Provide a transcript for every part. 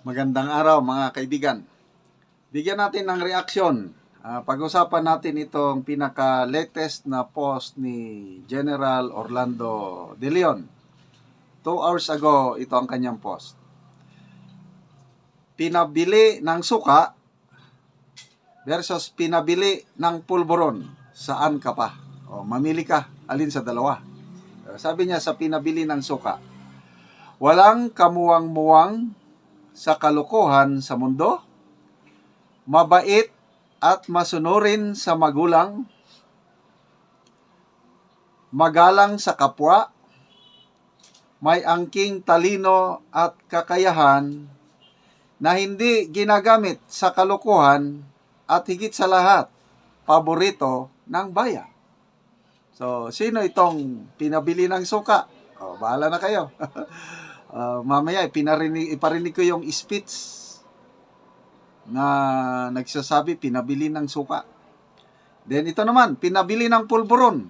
Magandang araw mga kaibigan. Bigyan natin ng reaksyon. Pag-usapan natin itong pinaka-latest na post ni General Orlando De Leon. 2 hours ago, ito ang kanyang post. Pinabili ng suka versus pinabili ng pulburon. Saan ka pa? Mamili ka. Alin sa dalawa? Sabi niya sa pinabili ng suka, walang kamuwang-muwang sa kalokohan sa mundo, mabait at masunurin sa magulang, magalang sa kapwa, may angking talino at kakayahan na hindi ginagamit sa kalokohan at higit sa lahat, paborito ng bayan. So, sino itong pinabili ng suka? Bahala na kayo. Mamaya iparinig ko yung speech na nagsasabi pinabili ng suka. Then ito naman, pinabili ng pulburon.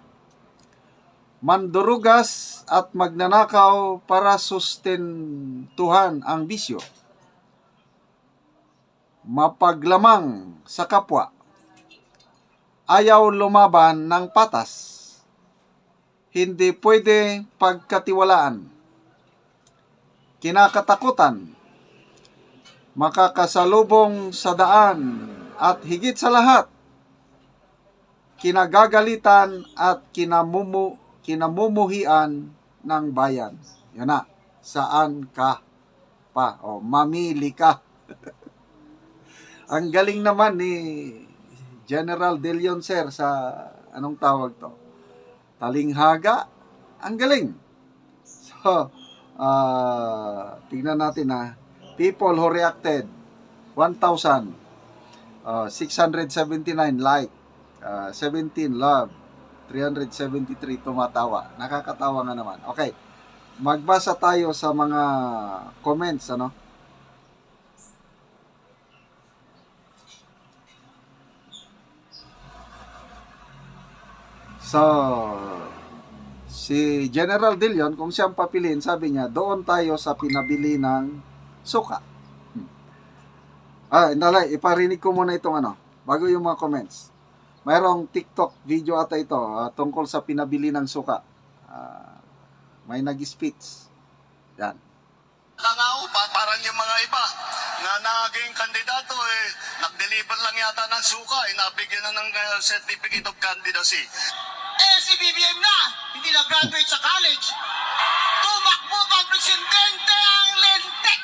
Mandurugas at magnanakaw para sustentuhan ang bisyo. Mapaglamang sa kapwa. Ayaw lumaban ng patas. Hindi pwede pagkatiwalaan. Kinakatakutan, makakasalubong sa daan, at higit sa lahat, kinagagalitan at kinamumuhian ng bayan. Yan na, saan ka pa? Mamili ka. Ang galing naman ni General De Leon, sir, sa anong tawag to? Talinghaga. Ang galing. So, tingnan natin people who reacted 1,679 like, 17 love, 373 tumatawa. Nakakatawa nga naman. Okay, magbasa tayo sa mga comments. So, si General De Leon, kung siyang papiliin, sabi niya, doon tayo sa pinabili ng suka. Indalay, iparinig ko muna itong bago yung mga comments. Mayroong TikTok video ata ito tungkol sa pinabili ng suka. May nag-speech. Yan. Parang yung mga iba na naging kandidato, nag-deliver lang yata ng suka, nabigyan na ng certificate of candidacy. Si BBM na, hindi na graduate sa college. Tumakbo pa presidente ang lentek.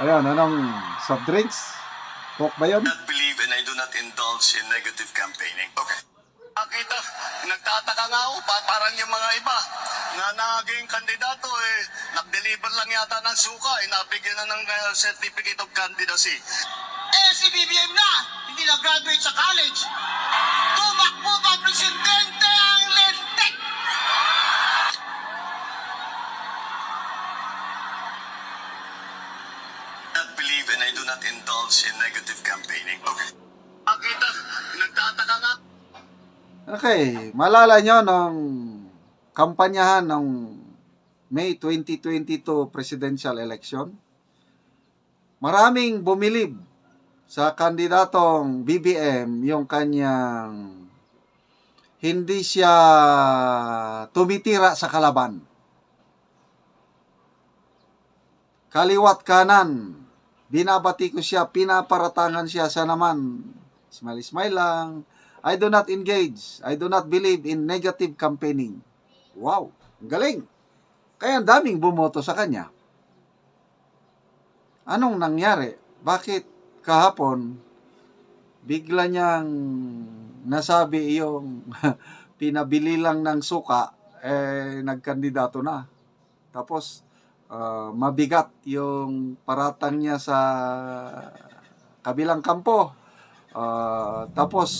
Ayun, anong soft drinks? Coke ba yun? I don't believe and I do not indulge in negative campaigning. Okay. Nakita, nagtataka nga ako, parang yung mga iba na naging kandidato, nag-deliver lang yata ng suka, nabigyan na ng certificate of candidacy. Si BBM na, hindi na graduate sa college. Tumakbo pa presidente ang lentek. I don't believe and I do not indulge in negative campaigning. Okay. Nakita, nagtataka nga. Okay, malala nyo nung kampanyahan ng May 2022 presidential election, maraming bumilib sa kandidatong BBM yung kanyang hindi siya tumitira sa kalaban. Kaliwat kanan, binabati ko siya, pinaparatangan siya sa naman. Smile lang. I do not engage. I do not believe in negative campaigning. Wow, galing. Kaya ang daming bumoto sa kanya. Anong nangyari? Bakit kahapon bigla niyang nasabi yung pinabili lang ng suka, nagkandidato na. Tapos, mabigat yung paratang niya sa kabilang kampo. Tapos,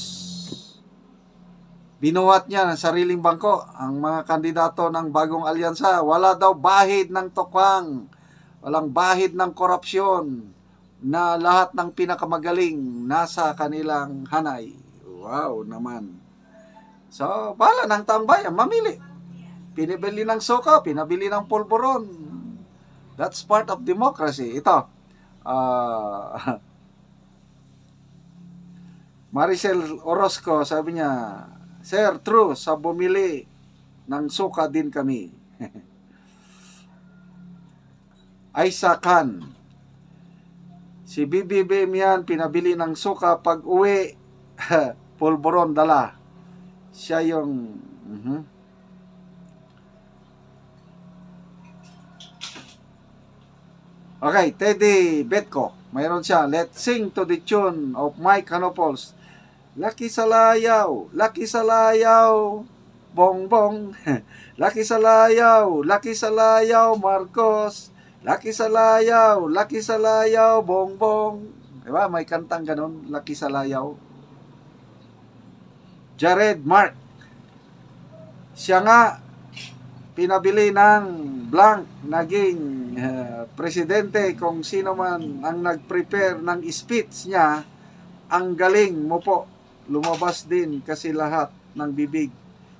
binuhat niya ng sariling bangko ang mga kandidato ng bagong alyansa. Wala daw bahid ng tokwang, walang bahid ng korupsyon, na lahat ng pinakamagaling nasa kanilang hanay. Wow naman. So, bahala ng taong bayan, mamili. Pinabili ng suka, pinabili ng pulburon. That's part of democracy. Ito, Maricel Orozco, sabi niya, Sir, true, sa bumili ng suka din kami. Aisa Khan, si BBBM yan, pinabili ng suka pag uwi, pulburon dala. Siya yung... Okay, Teddy Betko, mayroon siya. Let's sing to the tune of Mike Hanopol's Laki sa layaw, laki sa layaw, bongbong. Laki sa layaw, Marcos. Laki sa layaw, bongbong. Diba? May kantang ganun, laki sa layaw. Jared Mark, siya nga pinabili ng blank, naging presidente. Kung sino man ang nag-prepare ng speech niya, ang galing mo po. Lumabas din kasi lahat ng bibig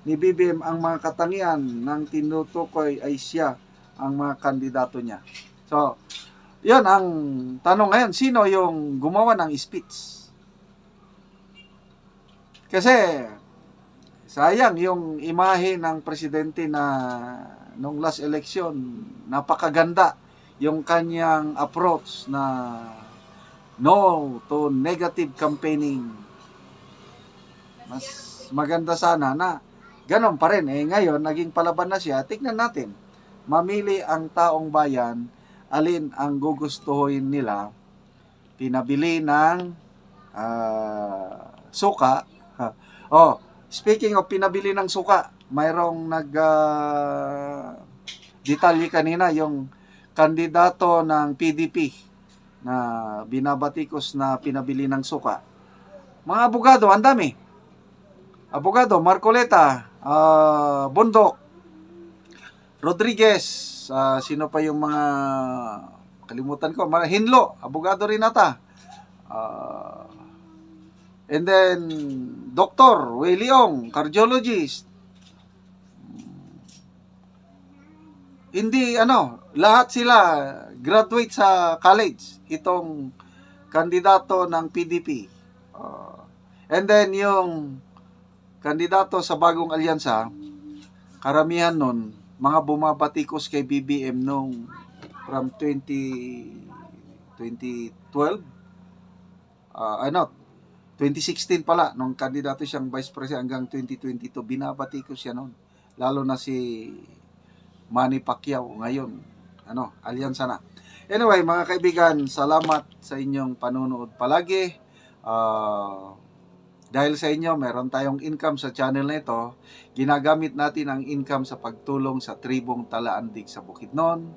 ni BBM ang mga katangian ng tinutukoy ay siya ang mga kandidato niya. So, yun ang tanong ngayon, sino yung gumawa ng speech? Kasi sayang yung imahe ng presidente na nung last election, napakaganda yung kanyang approach na no to negative campaigning. Mas maganda sana na ganon pa rin. Ngayon, naging palaban na siya. Tignan natin. Mamili ang taong bayan, alin ang gugustuhin nila. Pinabili ng suka. Speaking of pinabili ng suka, mayroong detalye kanina yung kandidato ng PDP na binabatikos na pinabili ng suka. Mga abogado, ang dami. Abogado, Marcoleta, Bundok, Rodriguez, sino pa yung mga, kalimutan ko, Hinlo, abogado rin ata. And then, Dr. Wei Leong, cardiologist. Hindi, lahat sila graduate sa college, itong kandidato ng PDP. And then, yung kandidato sa bagong alyansa, karamihan nun, mga bumabatikos kay BBM nung from 2012, 2016 pala, nung kandidato siyang vice president hanggang 2022, binabatikos siya nun. Lalo na si Manny Pacquiao, ngayon, alyansa na. Anyway, mga kaibigan, salamat sa inyong panunood palagi. Dahil sa inyo, meron tayong income sa channel na ito. Ginagamit natin ang income sa pagtulong sa tribong Talaandig sa Bukidnon.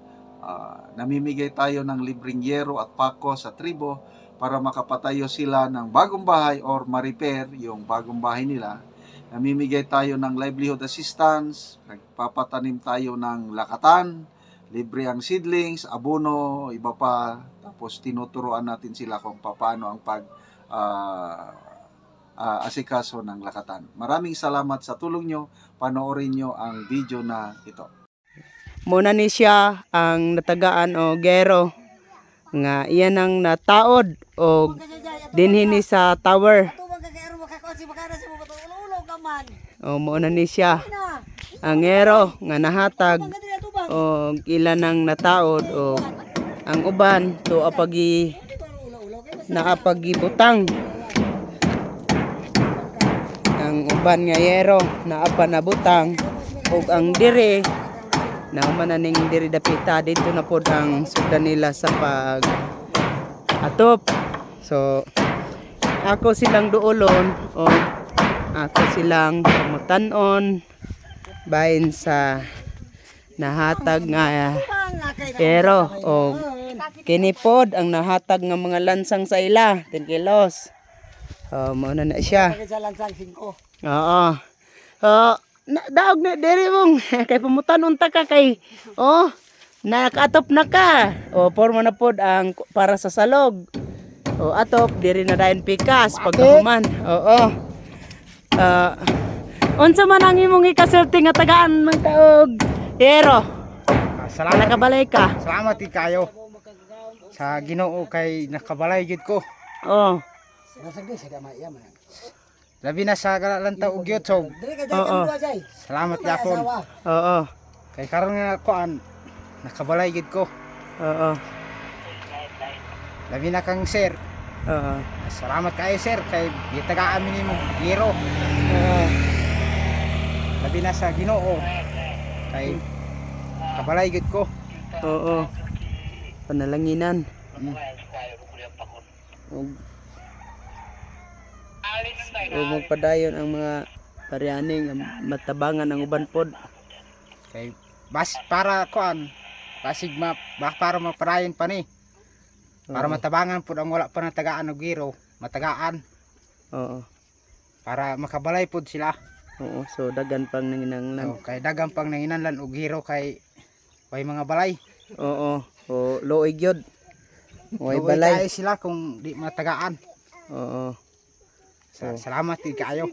Namimigay tayo ng libreng yero at pako sa tribo para makapatayo sila ng bagong bahay or ma-repair yung bagong bahay nila. Namimigay tayo ng livelihood assistance. Nagpapatanim tayo ng lakatan. Libre ang seedlings, abono, iba pa. Tapos tinuturuan natin sila kung paano ang asikaso ng lakatan. Maraming salamat sa tulong nyo. Panoorin nyo ang video na ito. Muna ni siya ang natagaan o gero nga iyan ang nataod o dinhini sa tower. O muna ni siya ang gero nga nahatag o ilan ang nataod o ang uban to apagi naapagibutang ang uban nga yero na apa nabutang ug ang dire na mananing diri dapita dito na pod ang sudan nila sa pag atop. So ako silang duolon o ako silang mutanon bahin sa nahatag nga pero o kini pod ang nahatag nga mga lansang sa ila 10 kilos. Mo na siya. Oo. Daog na diri mong kay pamutan unta ka kay nakatop na ka. Porma na pod ang para sa salog. Atop diri na dayon pikas pagkahuman. Oo. Unsa man ang imong ikasulti nga tagaan ng taog? Pero Salamat. Nakabalay ka. Salamat di kayo sa Ginoo kay nakabalay gid ko. Oo. Labi na sa Galanta ug YouTube. Oo. Salamat gyapon. Oo. Kay karon nga kuan nakabalay gid ko. Oo. Labi na kang sir. Oo. Salamat kayo sir kay gitagaan mi nimo giro. Oo. Labi na sa Ginoo kay kabalay gid ko. Oo. Panalanginan. O magpadayon ang mga parianing matabangan ang uban pod. Kay bas para kuan basig para maparayon pa ni. Para matabangan pud ang wala pa natagaan og giro, matagaan Oo. para makabalay pud sila. Oo, so dagan pang nanginanglan. So, kay dagang pang nanginanlan og giro kay way mga balay. Oo. O loig yod. Way Luoy balay. kayo sila kung di matagaan. Oo. Salamat di kayo.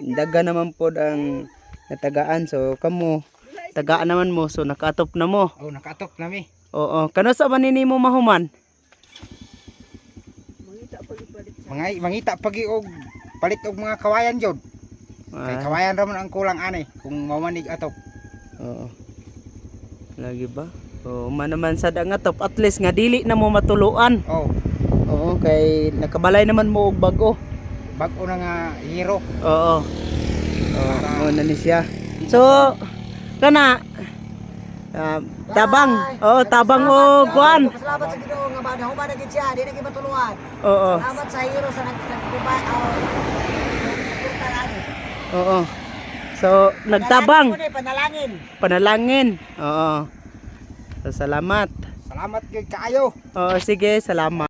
Daga naman pod ang natagaan, so kamo tagaan naman mo, so nakatop na mo. Oh, nakatok nami. Oo. Kano sa manini mo mahuman? Mangita pagi og palit og mga kawayan jud. Kay kawayan ra man ang kulang ani kung mamanig atop. Oo. Lagi ba? Oo, man naman sad ang atop, at least nga dili na mo matuluan. Oh, Oo, kay nakabalay naman mo og bago. bag-o na nga hero. Oo. Oo, na ni siya. So, kana tabang. Oo, tabang o kuan. Salamat sa Ginoo nga ba nahuman na gid siya, di na gid matuluan. Oo. Salamat sa hero sa nagpipay Oo. So, nagtabang. Panalangin. Panalangin. Oo. So, salamat. Salamat gid kayo. Oo, sige, salamat.